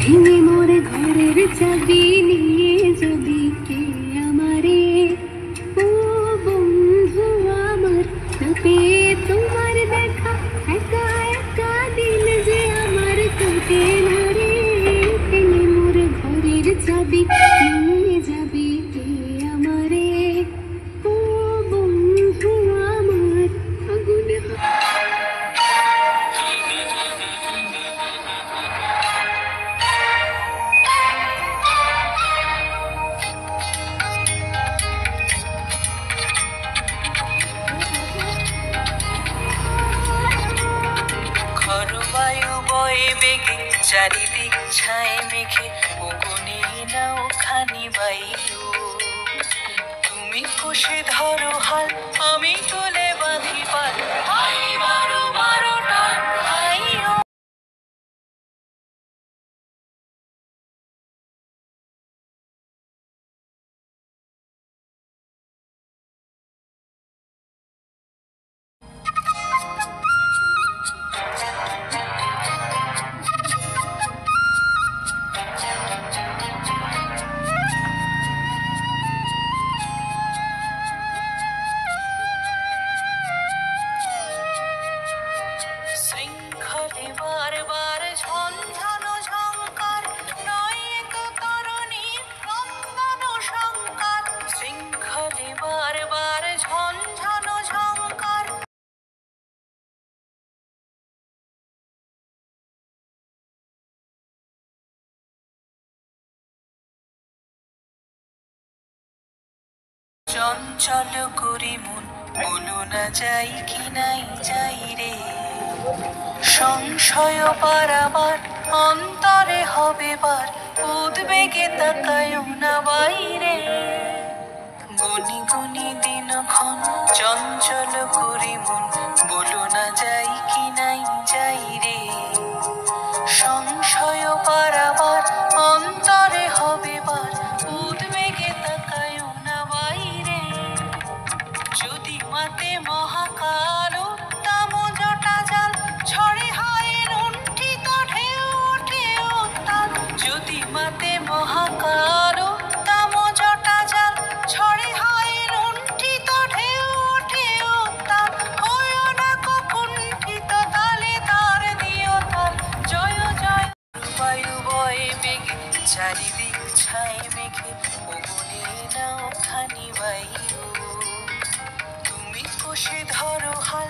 ভেঙে মোরে ঘরের চাবি নিয়ে যাবি কে আমারে? ও বন্ধু আমার, না পেয়ে তোমার দেখা, একা একা দিল যে আমার কাটে না রে। ভেঙে মোরে ঘরের চাবি নিয়ে যাবি কে আমারে? ও বন্ধু আমার, আগুনে খরবায়ু বয়ে বেগে চারিদিক ছায় মেঘে ওগুনে নাও খানি বাইও। তুমি কষে ধরো হাল, আমি তুলে বাঁধি পাল, আই মারো মারো টান আইও। শৃঙ্খলে বারবার ঝঞ্ঝানো ঝঙ্কার, নয় তো তরুণীর ক্রন্দন শঙ্কার। শৃঙ্খলে বারবার ঝঞ্ঝানো ঝঙ্কার, চঞ্চল করি মন, বলো না যাই কি নাই যাই রে। সংশয় পারাবার অন্তরে হবে বার, উদ্বেগে তাকায় না বাইরে। গুনি গুনি দিনক্ষণ চঞ্চল করি মন, বলো না যাই কি নাই যাই রে। সংশয় পারাবার অন্তরে হবে বার, উদ্বেগে তাকায় না বাইরে। যদি মাতে মহাকাল উত্তম জটা জাল, ঝড়ে হয় লুণ্ঠিত ঢেউ ওঠে উত্তাল। যদি মাতে মহাকাল উত্তম জটা জাল, ঝড়ে হয় লুণ্ঠিত ঢেউ ওঠে উত্তাল। হয়ো না কুণ্ঠিত, তালে তার দিও তাল, জয় জয়। বায়ু বয়ে বেগে চারিদিক ছায় মেঘে ওগুনে নাও খানি বাইও। তুমি কষে ধরো হাল,